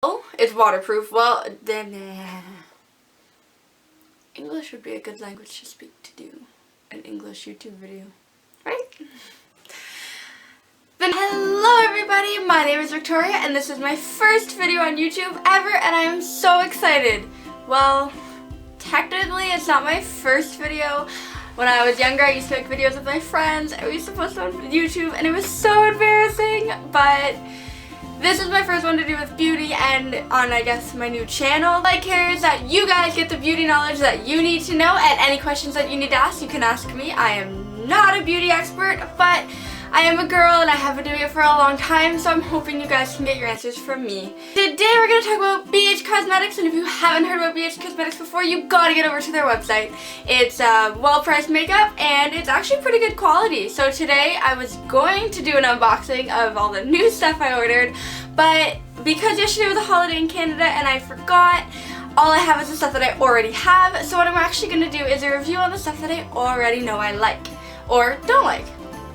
Oh, it's waterproof. Well, then English would be a good language to speak to do an English YouTube video, right? Then hello everybody, my name is Victoria and this is my first video on YouTube ever and I am so excited. Well, technically it's not my first video. When I was younger I used to make videos with my friends and we used to post them on YouTube and it was so embarrassing, but this is my first one to do with beauty and on, I guess, my new channell. All I care is that you guys get the beauty knowledge that you need to know, and any questions that you need to ask, you can ask me. I am not a beauty expert, but I am a girl and I have been doing it for a long time, so I'm hoping you guys can get your answers from me. Today we're going to talk about BH Cosmetics, and if you haven't heard about BH Cosmetics before, you gotta get over to their website. It's well-priced makeup and it's actually pretty good quality. So today I was going to do an unboxing of all the new stuff I ordered, but because yesterday was a holiday in Canada and I forgot, all I have is the stuff that I already have. So what I'm actually going to do is a review on the stuff that I already know I like or don't like.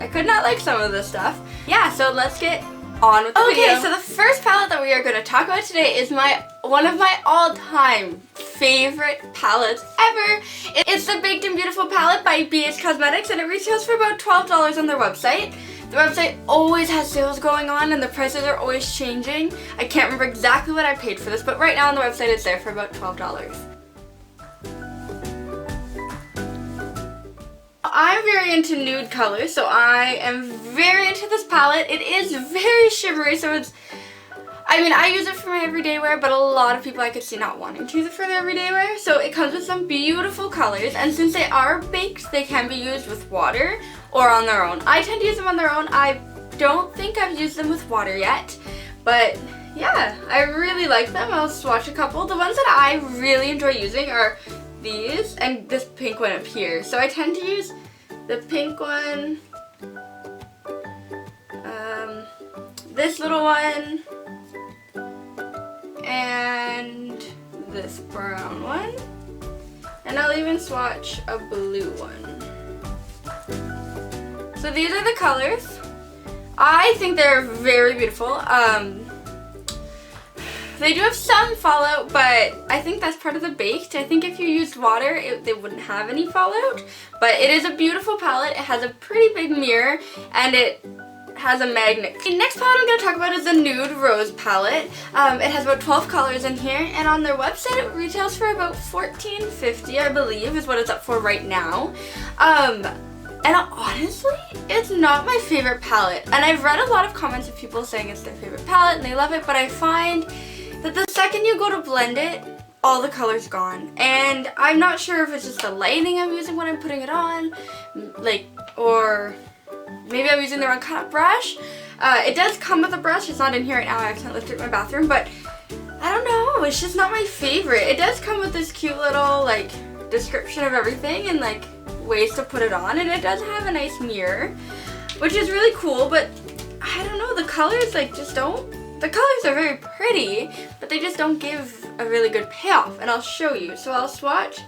I could not like some of this stuff. Yeah, so let's get on with the video. Okay, so the first palette that we are going to talk about today is one of my all-time favorite palettes ever. It's the Baked and Beautiful palette by BH Cosmetics and it retails for about $12 on their website. The website always has sales going on and the prices are always changing. I can't remember exactly what I paid for this, but right now on the website it's there for about $12. I'm very into nude colors, so I am very into this palette. It is very shimmery, so I use it for my everyday wear, but a lot of people I could see not wanting to use it for their everyday wear. So it comes with some beautiful colors, and since they are baked, they can be used with water or on their own. I tend to use them on their own. I don't think I've used them with water yet, but yeah, I really like them. I'll swatch a couple. The ones that I really enjoy using are these and this pink one up here. So I tend to use the pink one, this little one, and this brown one, and I'll even swatch a blue one. So these are the colors. I think they're very beautiful. They do have some fallout, but I think that's part of the baked. I think if you used water, they wouldn't have any fallout. But it is a beautiful palette. It has a pretty big mirror, and it has a magnet. The next palette I'm going to talk about is the Nude Rose palette. It has about 12 colors in here, and on their website it retails for about $14.50, I believe, is what it's up for right now. And honestly, it's not my favorite palette. And I've read a lot of comments of people saying it's their favorite palette and they love it, but I find that the second you go to blend it, all the color's gone. And I'm not sure if it's just the lighting I'm using when I'm putting it on, or maybe I'm using the wrong kind of brush. It does come with a brush. It's not in here right now. I accidentally left it in my bathroom, but I don't know. It's just not my favorite. It does come with this cute little description of everything and ways to put it on, and it does have a nice mirror, which is really cool, but I don't know, the colors the colors are very pretty, but they just don't give a really good payoff, and I'll show you. So I'll swatch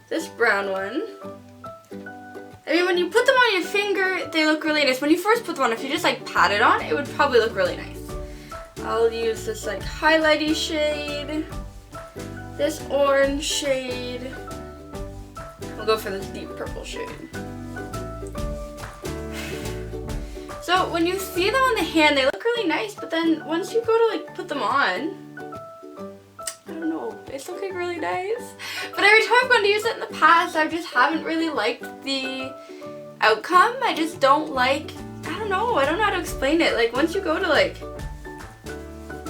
this brown one. I mean, when you put them on your finger, they look really nice. When you first put them on, if you just pat it on, it would probably look really nice. I'll use this highlighty shade, this orange shade. I'll go for this deep purple shade. So when you see them on the hand, they look really nice, but then once you go to put them on, I don't know, it's looking really nice. But every time I've gone to use it in the past, I just haven't really liked the outcome. I just don't I don't know how to explain it. Once you go to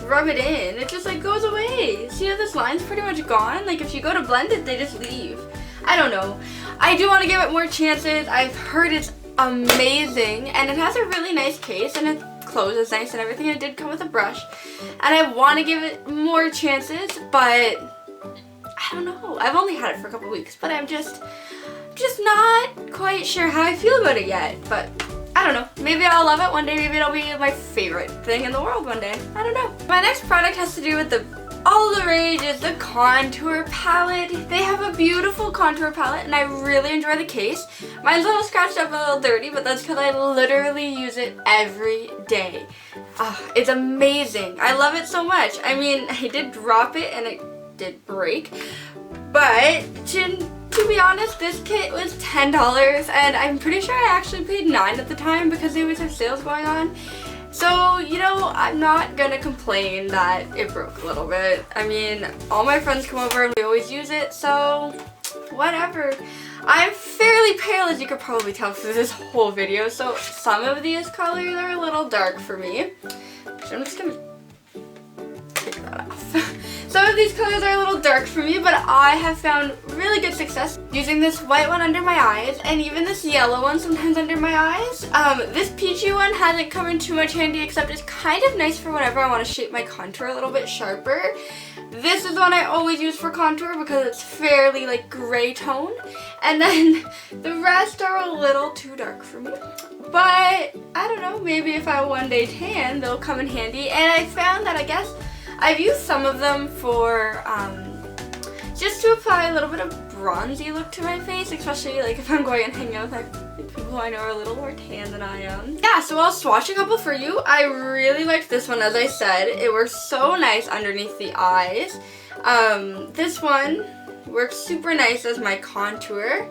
rub it in, it just goes away. See how this line's pretty much gone? If you go to blend it, they just leave. I don't know. I do want to give it more chances. I've heard it's amazing, and it has a really nice case, and it closes nice and everything, and it did come with a brush. And I want to give it more chances, but I don't know. I've only had it for a couple weeks, but I'm just not quite sure how I feel about it yet. But I don't know. Maybe I'll love it one day. Maybe it'll be my favorite thing in the world one day. I don't know. My next product has to do with the all the rage is the contour palette. They have a beautiful contour palette and I really enjoy the case. Mine's a little scratched up, a little dirty, but that's because I literally use it every day. It's amazing. I love it so much. I mean, I did drop it and it did break, but to be honest, this kit was $10 and I'm pretty sure I actually paid $9 at the time because they always have sales going on. So, you know, I'm not gonna complain that it broke a little bit. I mean, all my friends come over and we always use it, so whatever. I'm fairly pale, as you could probably tell through this whole video, so some of these colors are a little dark for me. So I'm just gonna take that off. Some of these colors are a little dark for me, but I have found really good success using this white one under my eyes and even this yellow one sometimes under my eyes. This peachy one hasn't come in too much handy, except it's kind of nice for whenever I want to shape my contour a little bit sharper. This is the one I always use for contour because it's fairly like gray tone. And then the rest are a little too dark for me. But I don't know, maybe if I one day tan, they'll come in handy. And I found that I guess I've used some of them for just to apply a little bit of bronzy look to my face, especially like if I'm going and hanging out with like people who I know are a little more tan than I am. Yeah, so I'll swatch a couple for you. I really liked this one, as I said. It works so nice underneath the eyes. This one works super nice as my contour.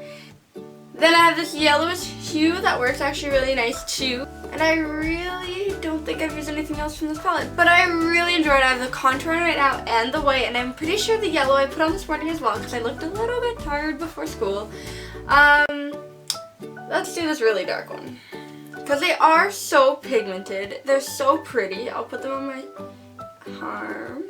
Then I have this yellowish hue that works actually really nice too. And I really don't think I've used anything else from this palette, but I really enjoyed it. I have the contour on right now and the white, and I'm pretty sure the yellow I put on this morning as well because I looked a little bit tired before school. Let's do this really dark one because they are so pigmented. They're so pretty. I'll put them on my arm.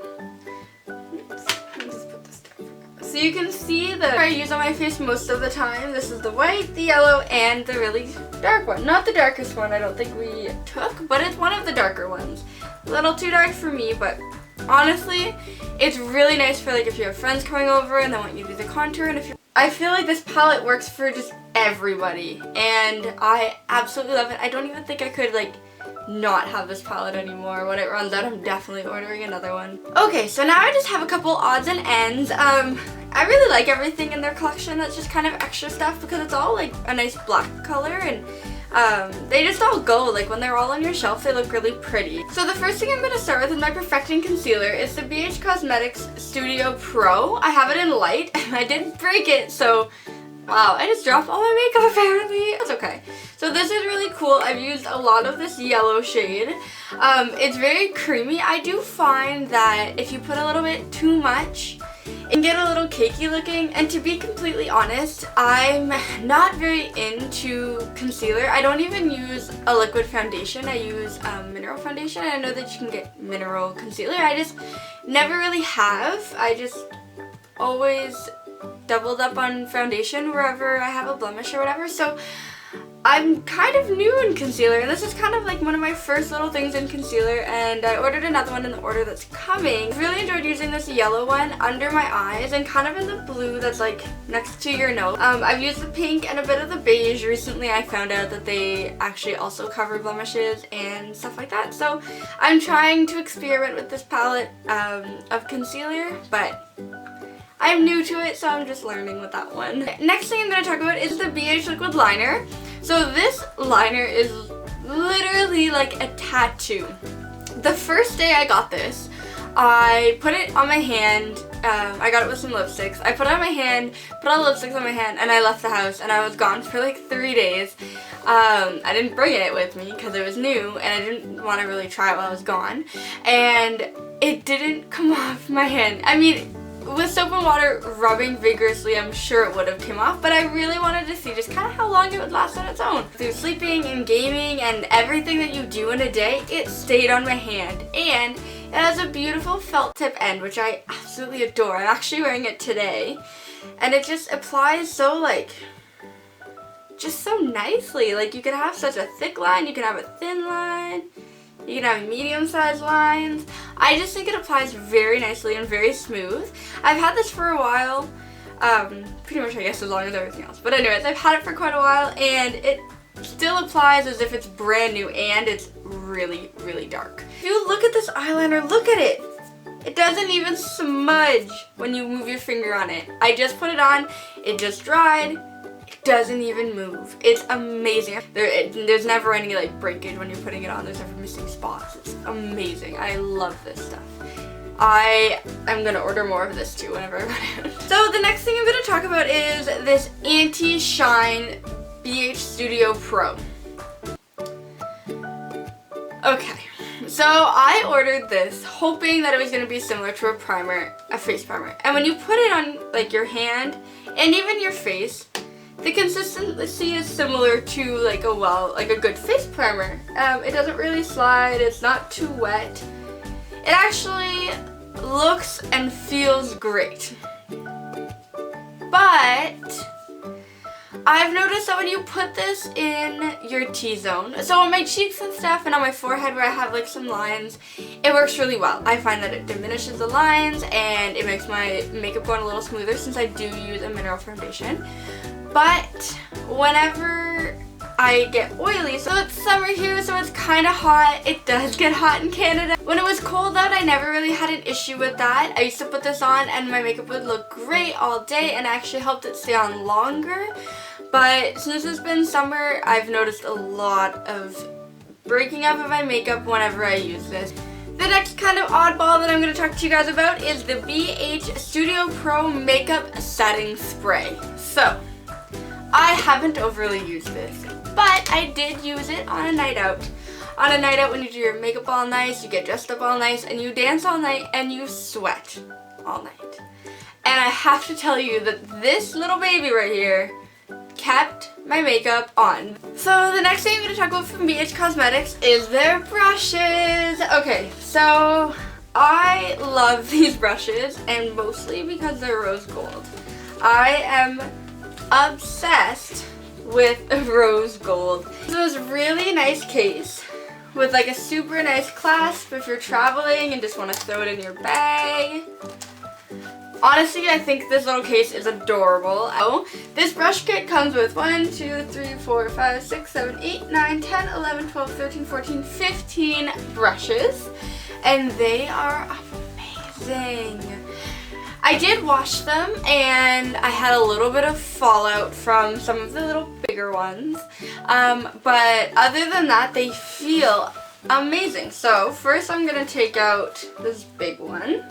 So you can see that I use on my face most of the time. This is the white, the yellow, and the really dark one. Not the darkest one I don't think we took, but it's one of the darker ones. A little too dark for me, but honestly, it's really nice for like if you have friends coming over and they want you to do the contour. And if you're, I feel like this palette works for just everybody, and I absolutely love it. I don't even think I could like not have this palette anymore. When it runs out, I'm definitely ordering another one. Okay, so now I just have a couple odds and ends. I really like everything in their collection that's just kind of extra stuff because it's all like a nice black color, and they just all go, like when they're all on your shelf, they look really pretty. So the first thing I'm going to start with is my Perfecting Concealer. It's the BH Cosmetics Studio Pro. I have it in light and I didn't break it, so wow, I just dropped all my makeup apparently. That's okay. So this is really cool. I've used a lot of this yellow shade. It's very creamy. I do find that if you put a little bit too much, it can get a little cakey looking. And to be completely honest, I'm not very into concealer. I don't even use a liquid foundation. I use mineral foundation. I know that you can get mineral concealer. I just never really have. I just always doubled up on foundation wherever I have a blemish or whatever, so I'm kind of new in concealer, and this is kind of like one of my first little things in concealer, and I ordered another one in the order that's coming. I really enjoyed using this yellow one under my eyes and kind of in the blue that's like next to your nose. I've used the pink and a bit of the beige. Recently I found out that they actually also cover blemishes and stuff like that, so I'm trying to experiment with this palette of concealer, but I'm new to it, so I'm just learning with that one. Next thing I'm going to talk about is the BH Liquid Liner. So this liner is literally like a tattoo. The first day I got this, I put it on my hand. I got it with some lipsticks. I put it on my hand, put all the lipsticks on my hand, and I left the house, and I was gone for like 3 days. I didn't bring it with me because it was new, and I didn't want to really try it while I was gone. And it didn't come off my hand. I mean, with soap and water rubbing vigorously, I'm sure it would have come off, but I really wanted to see just kind of how long it would last on its own. Through sleeping and gaming and everything that you do in a day, it stayed on my hand, and it has a beautiful felt tip end, which I absolutely adore. I'm actually wearing it today, and it just applies so like, just so nicely. Like you can have such a thick line, you can have a thin line, you can have medium-sized lines. I just think it applies very nicely and very smooth. I've had this for a while, pretty much I guess as long as everything else. But anyways, I've had it for quite a while, and it still applies as if it's brand new, and it's really, really dark. If you look at this eyeliner, look at it. It doesn't even smudge when you move your finger on it. I just put it on, it just dried, it doesn't even move. It's amazing. There's never any like breakage when you're putting it on. There's never missing spots. It's amazing. I love this stuff. I am gonna order more of this too whenever I run out. So the next thing I'm gonna talk about is this Anti-Shine BH Studio Pro. Okay, so I ordered this hoping that it was going to be similar to a primer, a face primer. And when you put it on like your hand and even your face, the consistency is similar to like a good face primer. It doesn't really slide, it's not too wet. It actually looks and feels great. But I've noticed that when you put this in your T-zone, so on my cheeks and stuff and on my forehead where I have like some lines, it works really well. I find that it diminishes the lines and it makes my makeup go on a little smoother since I do use a mineral foundation. But whenever I get oily, so it's summer here, so it's kind of hot. It does get hot in Canada. When it was cold out, I never really had an issue with that. I used to put this on and my makeup would look great all day and actually helped it stay on longer. But since it's been summer, I've noticed a lot of breaking up of my makeup whenever I use this. The next kind of oddball that I'm going to talk to you guys about is the BH Studio Pro Makeup Setting Spray. So, I haven't overly used this, but I did use it on a night out. On a night out when you do your makeup all nice, you get dressed up all nice, and you dance all night, and you sweat all night. And I have to tell you that this little baby right here kept my makeup on. So the next thing I'm going to talk about from BH Cosmetics is their brushes. Okay, so I love these brushes, and mostly because they're rose gold. I am obsessed with rose gold. So this really nice case with like a super nice clasp if you're traveling and just want to throw it in your bag. Honestly, I think this little case is adorable. Oh, this brush kit comes with 1, 2, 3, 4, 5, 6, 7, 8, 9, 10, 11, 12, 13, 14, 15 brushes. And they are amazing. I did wash them and I had a little bit of fallout from some of the little bigger ones. But other than that, they feel amazing. So first I'm going to take out this big one.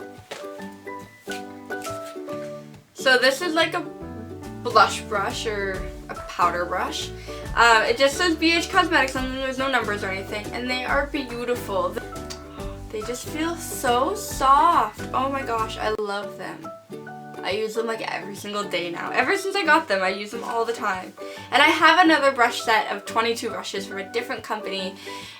So this is like a blush brush or a powder brush. It just says BH Cosmetics and there's no numbers or anything. And they are beautiful. They just feel so soft. Oh my gosh, I love them. I use them like every single day now. Ever since I got them, I use them all the time. And I have another brush set of 22 brushes from a different company.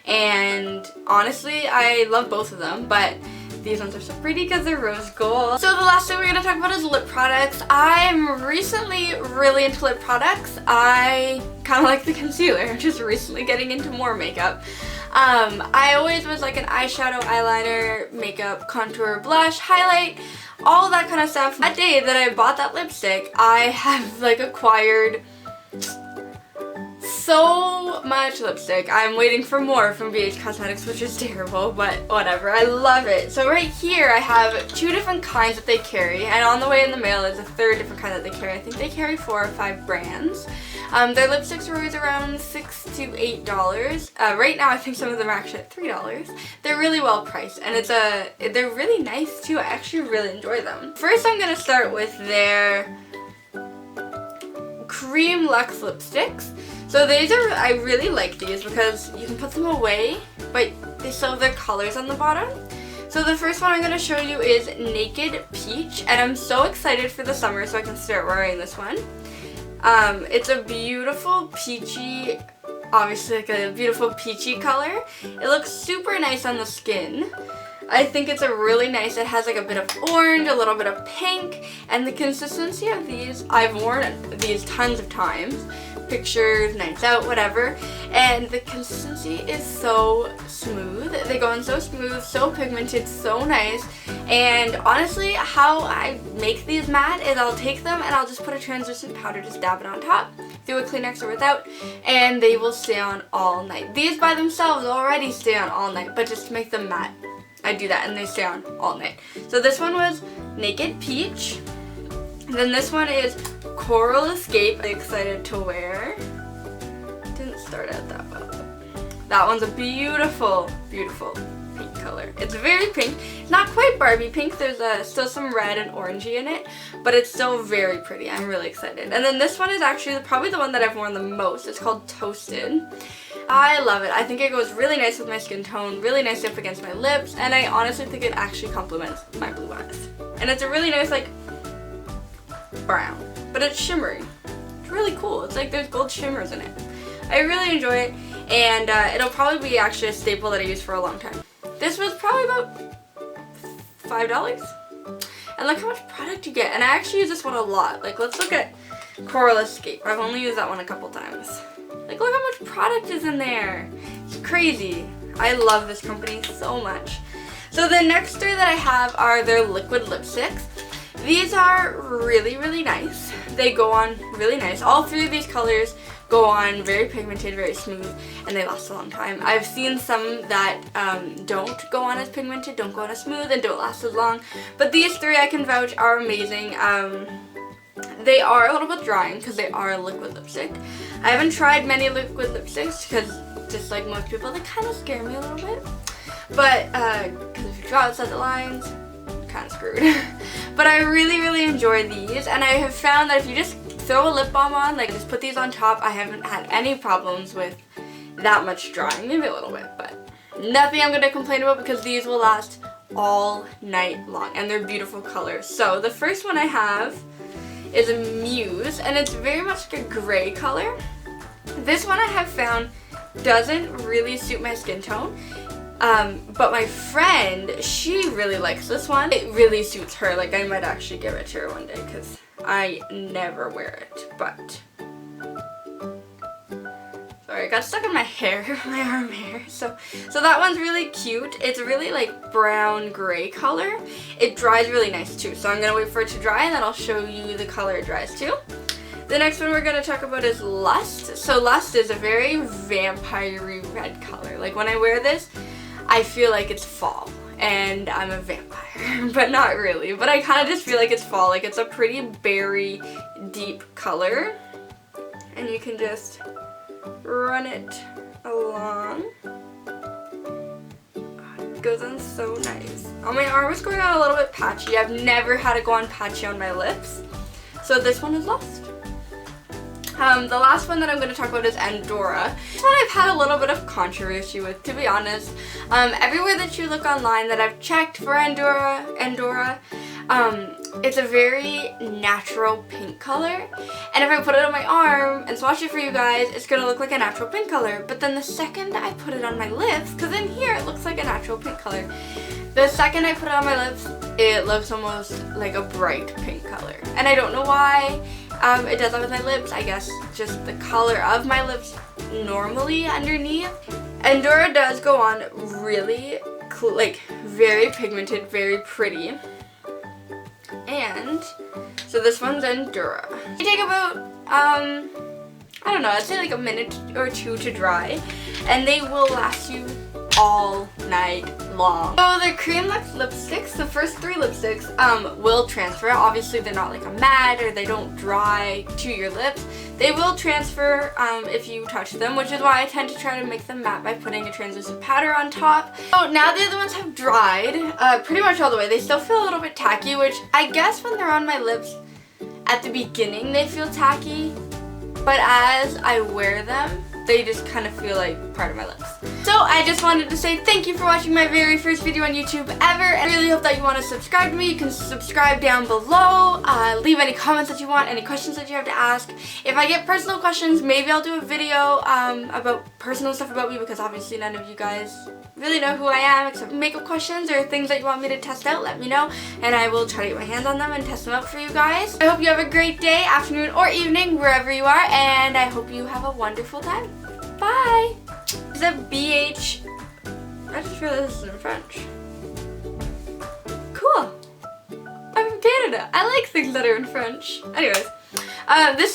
And honestly, I love both of them. But these ones are so pretty because they're rose gold. So the last thing we're going to talk about is lip products. I'm recently really into lip products. I kind of like the concealer. I'm just recently getting into more makeup. I always was like an eyeshadow, eyeliner, makeup, contour, blush, highlight, all that kind of stuff. That day that I bought that lipstick, I have like acquired so much lipstick. I'm waiting for more from BH Cosmetics, which is terrible, but whatever. I love it. So right here I have 2 different kinds that they carry, and on the way in the mail is a 3rd different kind that they carry. I think they carry 4 or 5 brands. Their lipsticks are always around $6 to $8. Right now I think some of them are actually at $3. They're really well priced, and they're really nice too. I actually really enjoy them. First I'm going to start with their Cream Luxe lipsticks. So I really like these because you can put them away, but they still have their colors on the bottom. So the first one I'm going to show you is Naked Peach, and I'm so excited for the summer so I can start wearing this one. It's a beautiful peachy, obviously like a beautiful peachy color. It looks super nice on the skin. I think it's a really nice, it has like a bit of orange, a little bit of pink, and the consistency of these, I've worn these tons of times, pictures, nights out, whatever, and the consistency is so smooth. They go on so smooth, so pigmented, so nice, and honestly, how I make these matte is I'll take them and I'll just put a translucent powder, just dab it on top, through a Kleenex or without, and they will stay on all night. These by themselves already stay on all night, but just to make them matte, I do that and they stay on all night. So this one was Naked Peach. Then this one is Coral Escape. I'm excited to wear. Didn't start out that well. That one's a beautiful, beautiful pink color. It's very pink. It's not quite Barbie pink. There's still some red and orangey in it, but it's still very pretty. I'm really excited. And then this one is actually probably the one that I've worn the most. It's called Toasted. I love it. I think it goes really nice with my skin tone, really nice up against my lips, and I honestly think it actually complements my blue eyes. And it's a really nice, like, brown, but it's shimmery. It's really cool. It's like there's gold shimmers in it. I really enjoy it, and it'll probably be actually a staple that I use for a long time. This was probably about $5. And look how much product you get. And I actually use this one a lot. Like, let's look at Coral Escape. I've only used that one a couple times. Like, look how much product is in there. It's crazy. I love this company so much. So the next three that I have are their liquid lipsticks. These are really, really nice. They go on really nice. All three of these colors go on very pigmented, very smooth, and they last a long time. I've seen some that don't go on as pigmented, don't go on as smooth, and don't last as long. But these three I can vouch are amazing. They are a little bit drying because they are a liquid lipstick. I haven't tried many liquid lipsticks because, just like most people, they kind of scare me a little bit. But, because if you draw outside the lines, you're kind of screwed. But I really, really enjoy these, and I have found that if you just throw a lip balm on, like just put these on top, I haven't had any problems with that much drying. Maybe a little bit, but nothing I'm going to complain about because these will last all night long, and they're beautiful colors. So the first one I have is a Muse, and it's very much like a gray color. This one I have found doesn't really suit my skin tone, but my friend, she really likes this one. It really suits her. Like, I might actually give it to her one day because I never wear it, but sorry, it got stuck in my hair, my arm hair. So that one's really cute. It's really like brown gray color. It dries really nice too. So I'm gonna wait for it to dry and then I'll show you the color it dries too. The next one we're gonna talk about is Lust. So Lust is a very vampire-y red color. Like when I wear this, I feel like it's fall and I'm a vampire, but not really. But I kind of just feel like it's fall. Like it's a pretty berry deep color, and you can just run it along. It goes on so nice. Oh, my arm is going on a little bit patchy. I've never had it go on patchy on my lips. So this one is Lust. The last one that I'm going to talk about is Andorra. This one I've had a little bit of controversy with, to be honest. Everywhere that you look online that I've checked for Andorra, it's a very natural pink color. And if I put it on my arm and swatch it for you guys, it's going to look like a natural pink color. But then the second I put it on my lips, because in here it looks like a natural pink color. The second I put it on my lips, it looks almost like a bright pink color. And I don't know why it does that with my lips. I guess just the color of my lips normally underneath. Andorra does go on really, like, very pigmented, very pretty. And so this one's Andorra. They take about, I don't know, I'd say like a minute or two to dry. And they will last you all night long. So the Cream Luxe lipsticks, the first three lipsticks will transfer. Obviously they're not like a matte or they don't dry to your lips. They will transfer if you touch them, which is why I tend to try to make them matte by putting a translucent powder on top. So now the other ones have dried pretty much all the way. They still feel a little bit tacky, which I guess when they're on my lips at the beginning they feel tacky, but as I wear them, they just kind of feel like part of my lips. So I just wanted to say thank you for watching my very first video on YouTube ever, and I really hope that you want to subscribe to me. You can subscribe down below, leave any comments that you want, any questions that you have to ask. If I get personal questions, maybe I'll do a video about personal stuff about me, because obviously none of you guys really know who I am except makeup questions or things that you want me to test out. Let me know and I will try to get my hands on them and test them out for you guys. I hope you have a great day, afternoon, or evening wherever you are, and I hope you have a wonderful time. Bye! It's a BH. I just realized this is in French. Cool. I'm from Canada. I like things that are in French. Anyways, this is